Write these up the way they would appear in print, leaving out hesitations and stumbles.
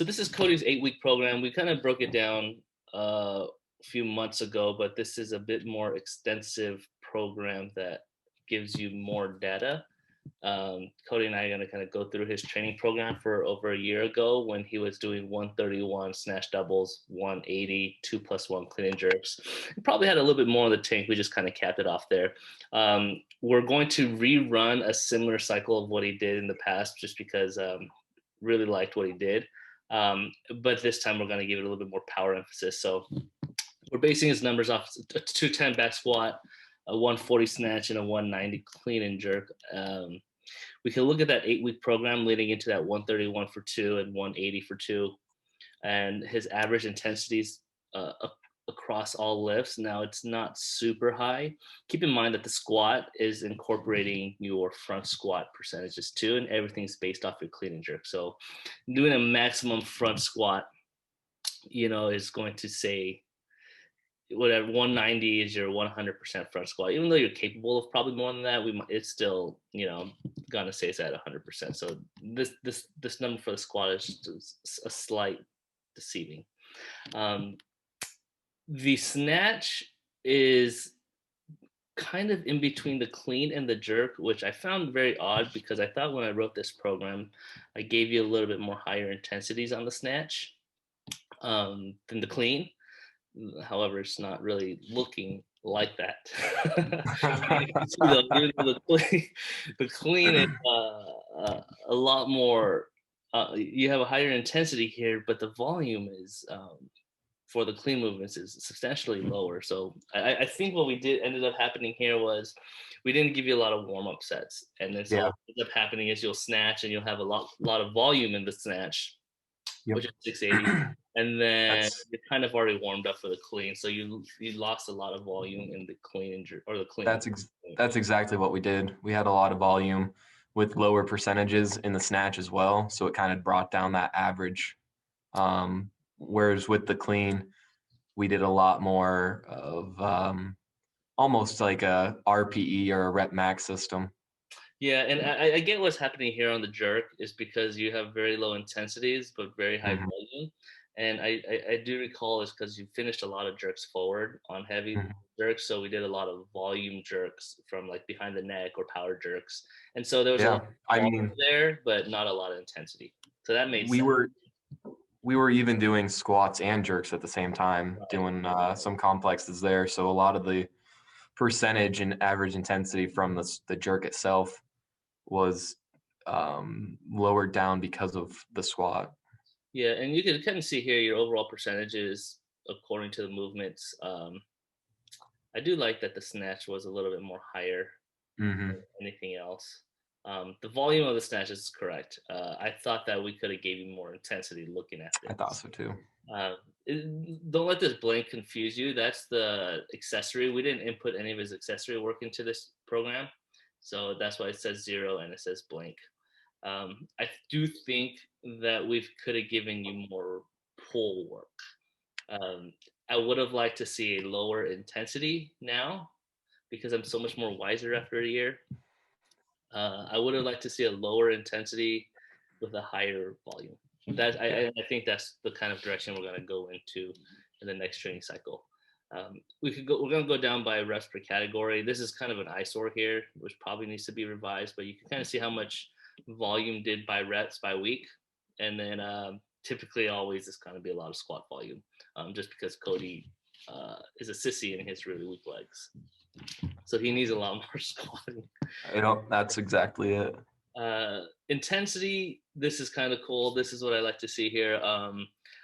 So this is Cody's 8-week program. We kind of broke it down a few months ago, but this is a bit more extensive program that gives you more data. Cody and I are going to kind of go through his training program for over a year ago when he was doing 131 snatch doubles, 180, 2+1 clean and jerks. He probably had a little bit more in the tank. We just kind of capped it off there. We're going to rerun a similar cycle of what he did in the past just because really liked what he did. But this time we're going to give it a little bit more power emphasis. So we're basing his numbers off a 210 back squat, a 140 snatch, and a 190 clean and jerk. We can look at that 8-week program leading into that 131 for 2 and 180 for 2, and his average intensities across all lifts. Now, it's not super high. Keep in mind that the squat is incorporating your front squat percentages too, and everything's based off your clean and jerk. So doing a maximum front squat, is going to say whatever 190 is your 100% front squat. Even though you're capable of probably more than that, it's still gonna say it's at 100%. So this number for the squat is just a slight deceiving. The snatch is kind of in between the clean and the jerk, which I found very odd because I thought when I wrote this program, I gave you a little bit more higher intensities on the snatch than the clean. However, it's not really looking like that. The clean is a lot more. You have a higher intensity here, but the volume is for the clean movements is substantially lower. So I think what ended up happening here was we didn't give you a lot of warm up sets, and then so what ends up happening is you'll snatch and you'll have a lot of volume in the snatch, which is 680. And then you're kind of already warmed up for the clean, so you lost a lot of volume in the clean or the clean. That's exactly what we did. We had a lot of volume with lower percentages in the snatch as well, so it kind of brought down that average. Whereas with the clean, we did a lot more of almost like a RPE or a rep max system. Yeah, and I get what's happening here on the jerk is because you have very low intensities but very high volume. And I do recall it's because you finished a lot of jerks forward on heavy jerks. So we did a lot of volume jerks from like behind the neck or power jerks. And so there was a lot of volume there, but not a lot of intensity. So that made sense. We were even doing squats and jerks at the same time, doing some complexes there. So a lot of the percentage and average intensity from the jerk itself was lowered down because of the squat. Yeah, and you can kind of see here your overall percentages according to the movements. I do like that the snatch was a little bit more higher than anything else. The volume of the snatch is correct. I thought that we could have gave you more intensity looking at this. I thought so too. Don't let this blank confuse you. That's the accessory. We didn't input any of his accessory work into this program. So that's why it says 0 and it says blank. I do think that we could have given you more pull work. I would have liked to see a lower intensity now because I'm so much more wiser after a year. I would have liked to see a lower intensity with a higher volume. I think that's the kind of direction we're going to go into in the next training cycle. We're going to go down by reps per category. This is kind of an eyesore here, which probably needs to be revised, but you can kind of see how much volume did by reps by week. And then typically always it's going to be a lot of squat volume just because Cody is a sissy in his really weak legs. So he needs a lot more squatting. That's exactly it. Intensity, this is kind of cool. This is what I like to see here.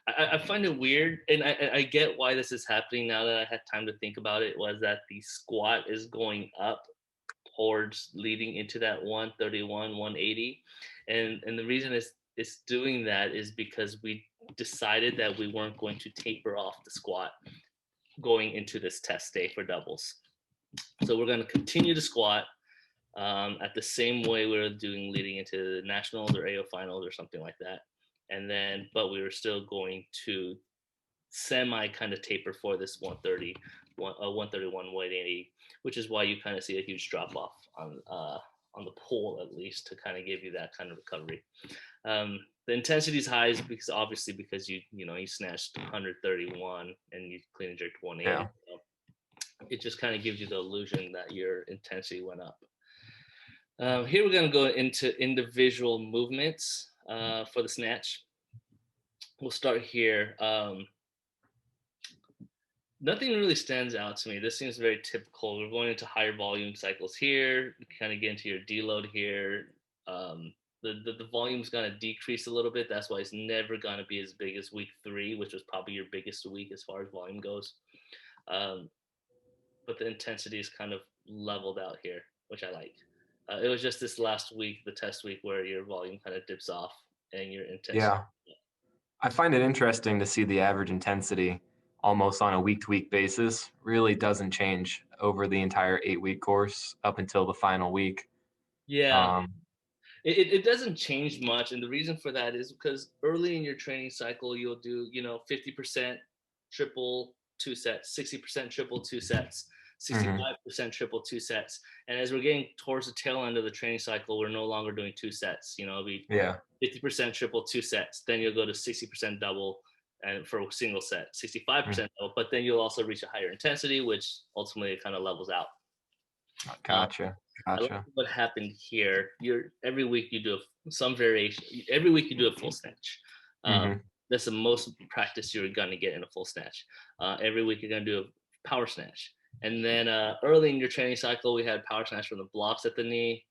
I find it weird, and I get why this is happening now that I had time to think about it, was that the squat is going up towards leading into that 131, 180. And the reason it's doing that is because we decided that we weren't going to taper off the squat going into this test day for doubles. So we're going to continue to squat at the same way we were doing leading into the nationals or AO finals or something like that. And then, but we were still going to semi kind of taper for this 130, 131, 180, which is why you kind of see a huge drop off on the pull, at least, to kind of give you that kind of recovery. The intensity is high because obviously because you snatched 131 and you clean and jerked 180. Yeah. So it just kind of gives you the illusion that your intensity went up. Here we're going to go into individual movements for the snatch. We'll start here. Nothing really stands out to me. This seems very typical. We're going into higher volume cycles here. Kind of get into your deload here. The volume's going to decrease a little bit. That's why it's never going to be as big as week 3, which was probably your biggest week as far as volume goes. But the intensity is kind of leveled out here, which I like. It was just this last week, the test week, where your volume kind of dips off and your intensity. Yeah. I find it interesting to see the average intensity almost on a week-to-week basis really doesn't change over the entire 8-week course up until the final week. Yeah. It doesn't change much, and the reason for that is because early in your training cycle, you'll do 50% triple 2 sets, 60% triple 2 sets, 65% triple 2 sets, and as we're getting towards the tail end of the training cycle, we're no longer doing 2 sets. It'll be 50% triple 2 sets, then you'll go to 60% double, and for a single set, 65% double, but then you'll also reach a higher intensity, which ultimately kind of levels out. Gotcha. I like what happened here. Every week you do some variation. Every week you do a full snatch. That's the most practice you're gonna get in a full snatch. Every week you're gonna do a power snatch, and then early in your training cycle we had power snatch from the blocks at the knee.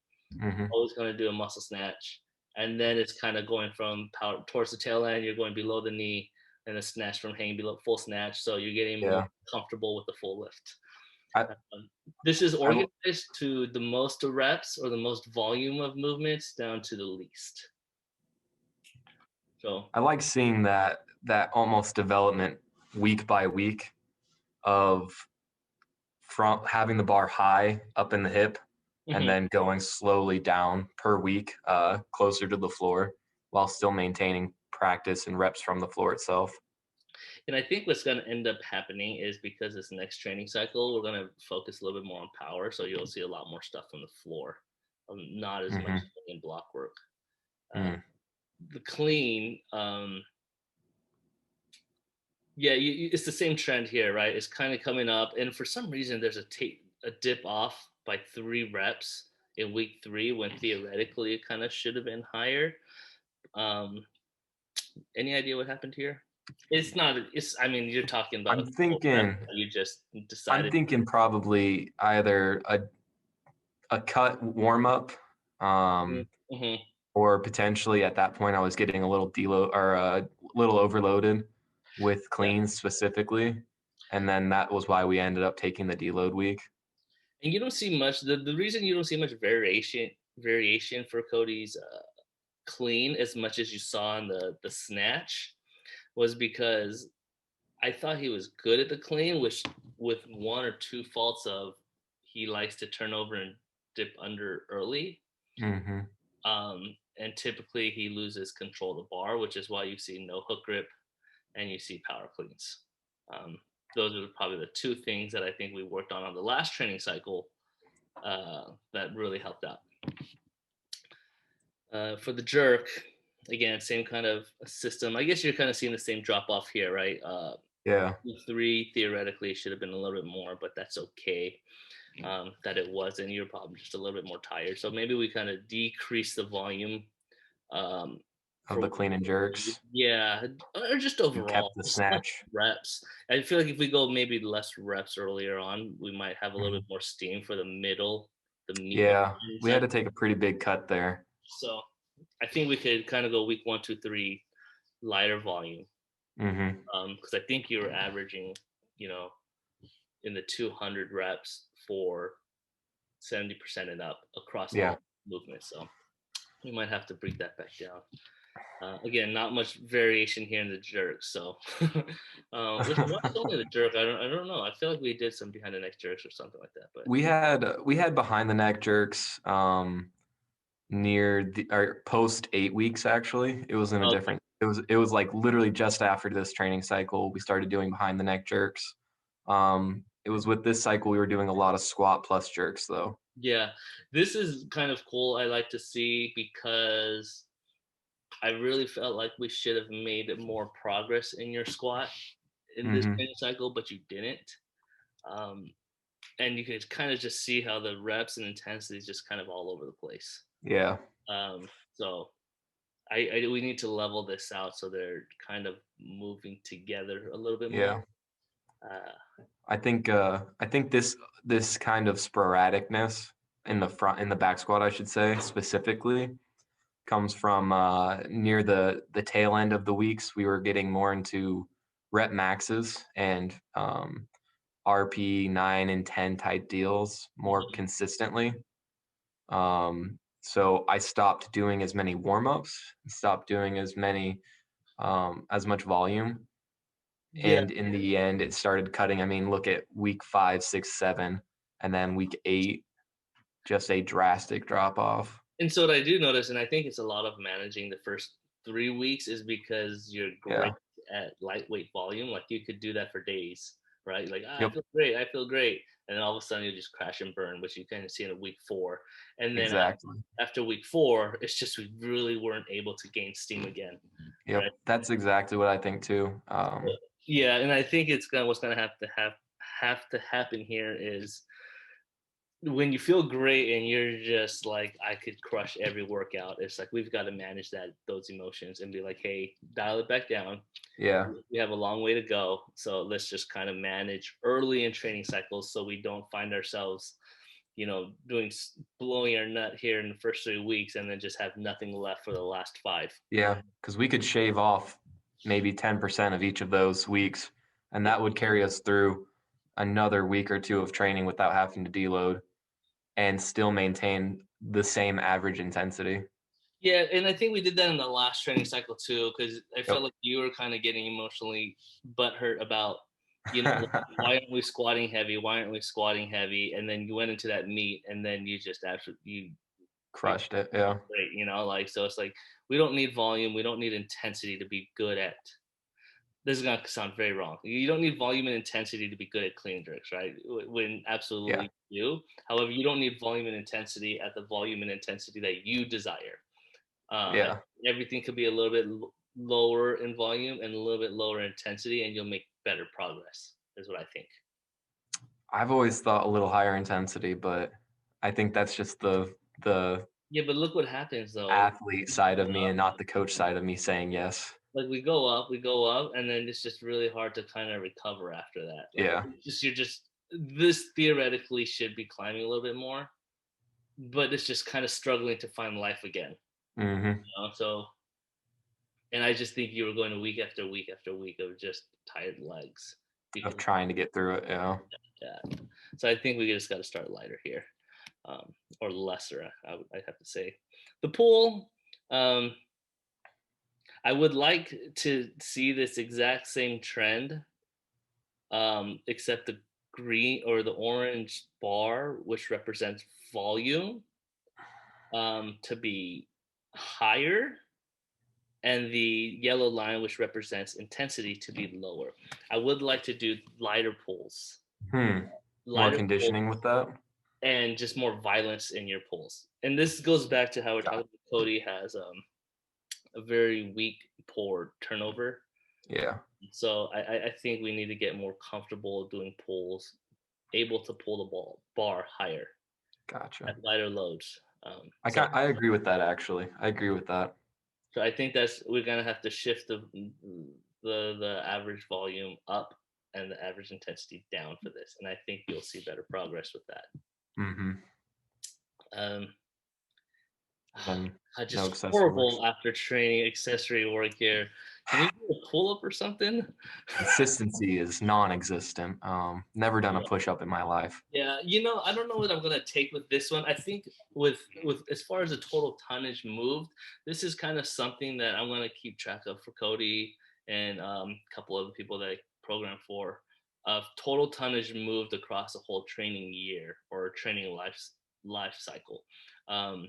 Always gonna do a muscle snatch, and then it's kind of going from power towards the tail end. You're going below the knee, and a snatch from hanging below, full snatch. So you're getting more comfortable with the full lift. This is organized to the most reps or the most volume of movements down to the least. So I like seeing that almost development week by week of from having the bar high up in the hip and then going slowly down per week closer to the floor while still maintaining practice and reps from the floor itself. And I think what's going to end up happening is because this next training cycle, we're going to focus a little bit more on power. So you'll see a lot more stuff from the floor, not as much in block work. The clean, it's the same trend here, right? It's kind of coming up. And for some reason, there's a dip off by 3 reps in week 3 when theoretically it kind of should have been higher. Any idea what happened here? It's not. I mean, you're talking about. I'm thinking. You just decided. I'm thinking probably either a cut warm up, or potentially at that point I was getting a little deload or a little overloaded with cleans specifically, and then that was why we ended up taking the deload week. And you don't see much. The reason you don't see much variation for Cody's clean as much as you saw in the snatch was because I thought he was good at the clean, which with 1 or 2 faults of he likes to turn over and dip under early. And typically he loses control of the bar, which is why you see no hook grip and you see power cleans. Those are probably the 2 things that I think we worked on the last training cycle that really helped out. For the jerk, again, same kind of system. I guess you're kind of seeing the same drop off here, right? Week 3 theoretically should have been a little bit more, but that's okay. That it wasn't. You're probably just a little bit more tired. So maybe we kind of decrease the volume of the clean and jerks. Yeah, or just overall. You kept the snatch reps. I feel like if we go maybe less reps earlier on, we might have a little bit more steam for the middle. We had to take a pretty big cut there. So I think we could kind of go week 1, 2, 3, lighter volume. Because I think you were averaging, in the 200 reps for 70% and up across all movements. So we might have to break that back down. Again, not much variation here in the jerk. So which was only the jerk. I don't know. I feel like we did some behind the neck jerks or something like that. But we had behind the neck jerks near our post 8 weeks. Actually, it was in a different. It was like literally just after this training cycle we started doing behind the neck jerks. It was with this cycle we were doing a lot of squat plus jerks though. Yeah, this is kind of cool. I like to see because I really felt like we should have made more progress in your squat in this Hmm. training cycle, but you didn't. Um, and you could kind of just see how the reps and intensity is just kind of all over the place. Yeah. So we need to level this out so they're kind of moving together a little bit more. Yeah. Uh, I think this kind of sporadicness in the back squat, I should say, specifically, comes from near the tail end of the weeks. We were getting more into rep maxes and RP 9 and 10 type deals more consistently. So I stopped doing as many warm ups, stopped doing as much volume, yeah, and in the end, it started cutting. I mean, look at week 5, 6, 7, and then week 8, just a drastic drop off. and so what I do notice, and I think it's a lot of managing the first 3 weeks, is because you're great Yeah. at lightweight volume. Like you could do that for days, right? Like I Yep. feel great, I feel great, and then all of a sudden you just crash and burn, which you kind of see in week 4, and then Exactly. after week 4, it's just we really weren't able to gain steam again, Yep. right? That's exactly what I think too. Yeah, and I think it's gonna what's gonna have to happen here is when you feel great and you're just like I could crush every workout. It's like we've got to manage those emotions and be like, hey, dial it back down. Yeah. We have a long way to go, so let's just kind of manage early in training cycles so we don't find ourselves, doing blowing our nut here in the first 3 weeks and then just have nothing left for the last 5. Yeah. Because we could shave off maybe 10% of each of those weeks, and that would carry us through another week or two of training without having to deload and still maintain the same average intensity. Yeah, and I think we did that in the last training cycle too, because I felt Yep. like you were kind of getting emotionally butthurt about, like, why aren't we squatting heavy? Why aren't we squatting heavy? And then you went into that meet, and then you just absolutely you Crushed it. Yeah. great, like so. It's like we don't need volume, we don't need intensity to be good at. This is gonna sound very wrong. You don't need volume and intensity to be good at clean and jerks, right? When Yeah. absolutely you do. However, you don't need volume and intensity at the volume and intensity that you desire. Yeah. Everything could be a little bit lower in volume and a little bit lower intensity, and you'll make better progress. Is what I think. I've always thought a little higher intensity, but I think that's just the Yeah, but look what happens though. athlete side of me and not the coach side of me saying yes. Like we go up, and then it's just really hard to kind of recover after that. Like Yeah. you're just this theoretically should be climbing a little bit more, but it's just kind of struggling to find life again. Hmm. So, and I just think you were going week after week after week of just tired legs because Of trying to get through it. Yeah. yeah. So I think we just got to start lighter here, or lesser. I'd have to say. The pool. Um, I would like to see this exact same trend, except the green or the orange bar, which represents volume, to be higher, and the yellow line, which represents intensity, to be lower. I would like to do lighter pulls, More lighter pulls, conditioning with that. and just more violence in your pulls. And this goes back to how we're talking Got about Cody has a very weak pour turnover. Yeah. So I think we need to get more comfortable doing pulls, able to pull the bar higher Gotcha. at lighter loads. I agree with that actually. I agree with that. So I think that's we're gonna have to shift the average volume up and the average intensity down for this, and I think you'll see better progress with that. Hmm. Um, Then no just accessories. horrible after training accessory work here. Can you do a pull up or something? Consistency is non-existent. Never done a push-up in my life. Yeah, I don't know what I'm gonna take with this one. I think with as far as the total tonnage moved, this is kind of something that I'm gonna keep track of for Cody and a couple other people that I program for. Of total tonnage moved across a whole training year or training life cycle. Um,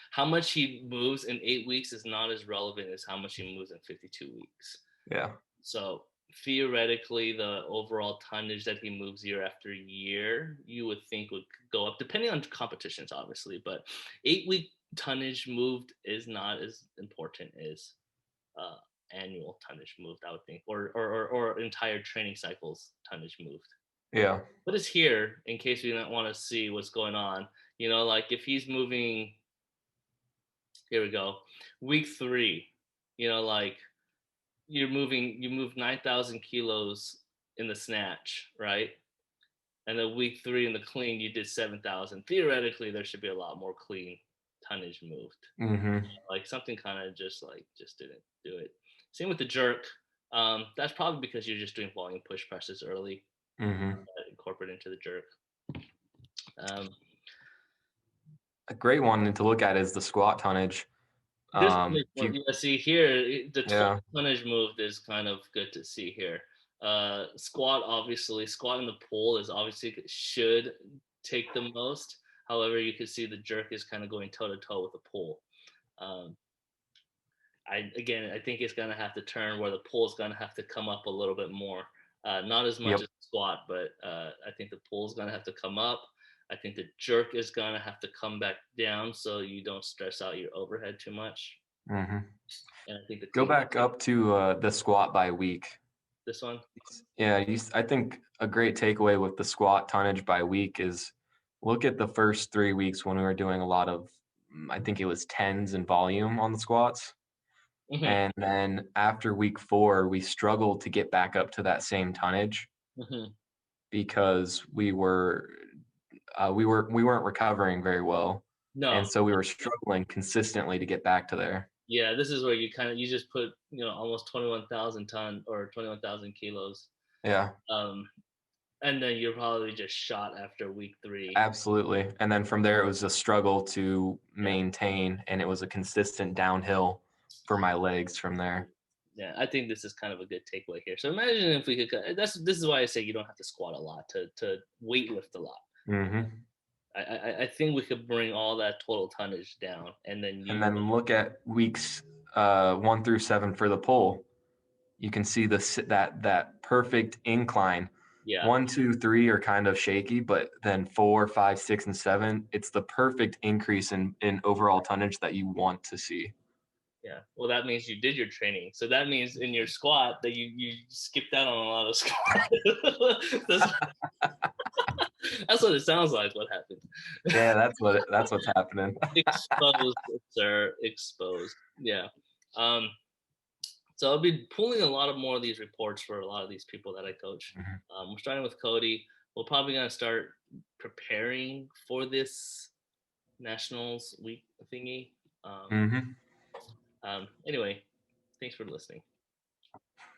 how much he moves in 8 weeks is not as relevant as how much he moves in 52 weeks. Yeah. So theoretically, the overall tonnage that he moves year after year, you would think would go up, depending on competitions, obviously. But 8 week tonnage moved is not as important as uh, annual tonnage moved, I would think, or entire training cycles tonnage moved. Yeah. What is here in case we don't want to see what's going on? Like if he's moving, here we go, week 3. Like you move 9,000 kilos in the snatch, right? And then week 3 in the clean, you did 7,000. Theoretically, there should be a lot more clean tonnage moved. Mm-hmm. Like something kind of just didn't do it. Same with the jerk. That's probably because you're just doing volume push presses early, Mm-hmm. incorporate into the jerk. Um, A great one to look at is the squat tonnage. this If you, see here, the total yeah, tonnage moved is kind of good to see here. Squat, obviously, squat in the pull is obviously should take the most. However, you can see the jerk is kind of going toe to toe with the pull. Um, I think it's gonna have to turn where the pull is gonna have to come up a little bit more. Not as much yep. as squat, but I think the pull is gonna have to come up. I think the jerk is gonna have to come back down so you don't stress out your overhead too much. Mm-hmm. And I think the Go clean, back up to the squat by week. this one, Yeah, I think a great takeaway with the squat tonnage by week is look at the first 3 weeks when we were doing a lot of, I think it was tens in volume on the squats. mm-hmm, And then after week 4, we struggled to get back up to that same tonnage mm-hmm. because we weren't recovering very well. And No, so we were struggling consistently to get back to there. yeah, this is where you just put almost 21,000 ton or 21,000 kilos, Yeah, um, and then you're probably just shot after week 3. absolutely. And then from there, it was a struggle to Yeah. maintain, and it was a consistent downhill for my legs from there. Yeah, I think this is kind of a good takeaway here. So imagine if we could. This is why I say you don't have to squat a lot to weight lift a lot. Hmm. I think we could bring all that total tonnage down, and then And you. then look at weeks 1 through 7 for the pull. You can see that perfect incline. Yeah, 1, 2, 3 are kind of shaky, but then 4, 5, 6, and 7, it's the perfect increase in overall tonnage that you want to see. yeah. Well, that means you did your training. So that means in your squat that you skipped out on a lot of squat. That's what it sounds like. What happened? Yeah, that's what's happening. Exposed, sir. Exposed. Yeah. Um, So I'll be pulling a lot of more of these reports for a lot of these people that I coach. Mhm. We're starting with Cody. We're probably going to start preparing for this Nationals week thingy. Mhm. Anyway, thanks for listening.